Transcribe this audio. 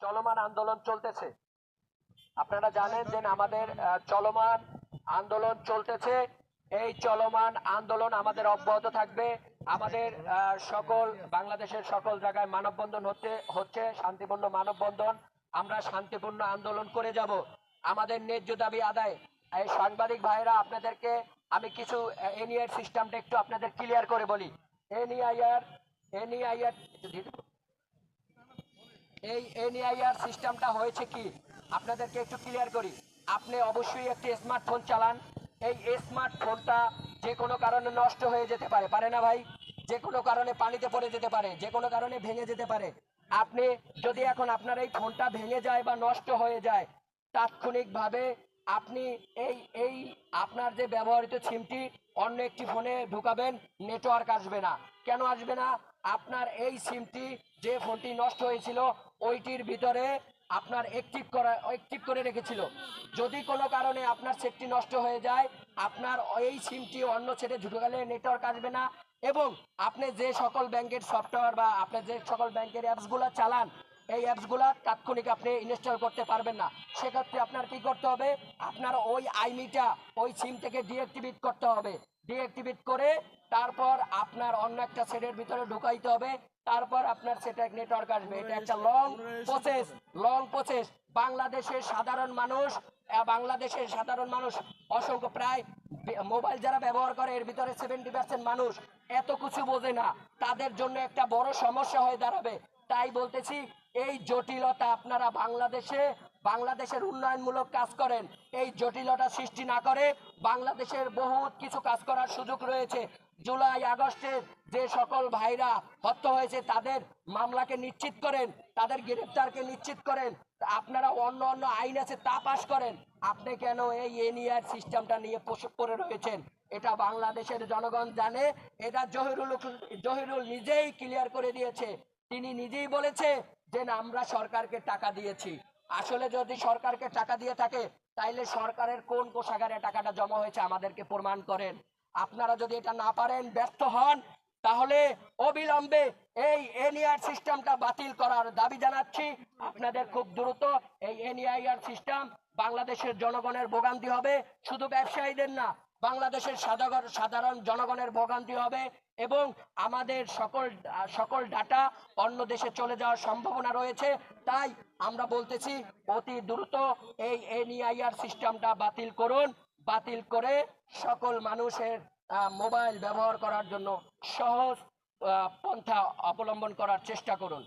চলমান আন্দোলন চলতেছে। আপনারা জানেন যে আমাদের চলমান আন্দোলন চলতেছে। এই চলমান আন্দোলন আমাদের অব্যাহত থাকবে। আমাদের সকল বাংলাদেশের সকল জায়গায় মানববন্ধন হচ্ছে শান্তিপূর্ণ মানববন্ধন। আমরা শান্তিপূর্ণ আন্দোলন করে যাব আমাদের ন্যায্য দাবি আদায়। এই সাংবাদিক ভাইরা আপনাদেরকে আমি কিছু এনইআর সিস্টেমটা একটু আপনাদের ক্লিয়ার করে বলি। এনইআর এনইআর এই এনইআইআর সিস্টেমটা হয়েছে কি আপনাদেরকে একটু ক্লিয়ার করি। আপনি অবশ্যই একটি স্মার্টফোন চালান। এই স্মার্টফোনটা যে কোনো কারণে নষ্ট হয়ে যেতে পারে, পারে না ভাই? যে কোনো কারণে পানিতে পড়ে যেতে পারে, যে কোনো কারণে ভেঙে যেতে পারে। আপনি যদি এখন আপনার এই ফোনটা ভেঙে যায় বা নষ্ট হয়ে যায়, তাৎক্ষণিকভাবে আপনি এই এই আপনার যে ব্যবহৃত সিমটি অন্য একটি ফোনে ঢুকাবেন, নেটওয়ার্ক আসবে না। কেন আসবে না? আপনার এই সিমটি যে ফোনটি নষ্ট হয়েছিল ওইটির ভিতরে আপনার অ্যাক্টিভ করে রেখেছিল। যদি কোনো কারণে আপনার সেটটি নষ্ট হয়ে যায়, আপনার এই সিমটি অন্য সেটে ঢুকে গেলে নেটওয়ার্ক আসবে না। এবং আপনি যে সকল ব্যাংকের সফটওয়্যার বা আপনি যে সকল ব্যাংকের অ্যাপসগুলো চালান, এই অ্যাপসগুলো তাৎক্ষণিক আপনি ইনস্টল করতে পারবেন না। সেক্ষেত্রে আপনার কি করতে হবে? আপনার ওই আইমিটা ওই সিম থেকে ডিঅ্যাক্টিভেট করতে হবে। ডিঅ্যাক্টিভেট করে তারপর আপনার অন্য একটা সেটের ভিতরে ঢুকাইতে হবে। তারপর আপনার সেটা নেটওয়ার্ক আসবে। এটা একটা লং প্রসেস। বাংলাদেশের সাধারণ মানুষ অসংখ্য প্রায় মোবাইল যারা ব্যবহার করে এর ভিতরে 70% মানুষ এত কিছু বোঝে না। তাদের জন্য একটা বড় সমস্যা হয়ে দাঁড়াবে। তাই বলতেছি, এই জটিলতা আপনারা বাংলাদেশের উন্নয়নমূলক কাজ করেন, এই জটিলতা সৃষ্টি না করে বাংলাদেশের বহুত কিছু কাজ করার সুযোগ রয়েছে। জুলাই আগস্টে যে সকল ভাইরা হত্যা হয়েছে তাদের মামলাকে নিশ্চিত করেন, তাদের গ্রেফতারকে নিশ্চিত করেন। আপনারা অন্য অন্য আইন আছে তা পাশ করেন। আপনি কেন এই এনইআর সিস্টেমটা নিয়ে পড়ে রয়েছেন? এটা বাংলাদেশের জনগণ জানে। এটা জহিরুল নিজেই ক্লিয়ার করে দিয়েছে। তিনি নিজেই বলেছে যে না, আমরা সরকারকে টাকা দিয়েছি। আসলে যদি সরকারকে টাকা দিয়ে থাকে তাইলে সরকারের কোন কোষাগারে টাকাটা জমা হয়েছে আমাদেরকে প্রমাণ করেন। আপনারা যদি এটা না পারেন, ব্যর্থ হন, তাহলে অবিলম্বে এই এনইআর সিস্টেমটা বাতিল করার দাবি জানাচ্ছি। আপনাদের খুব দ্রুত এই এনইআর সিস্টেম বাংলাদেশের জনগণের ভোগান্তি হবে, শুধু ব্যবসায়ীদের না, বাংলাদেশের সাধারণ জনগণের ভোগান্তি হবে। এবং আমাদের সকল ডাটা অন্য দেশে চলে যাওয়ার সম্ভাবনা রয়েছে। তাই আমরা বলতেছি অতি দ্রুত এই এনইআর সিস্টেমটা বাতিল করুন। বাতিল করে সকল মানুষের মোবাইল ব্যবহার করার জন্য সহজ পন্থা অবলম্বন করার চেষ্টা করুন।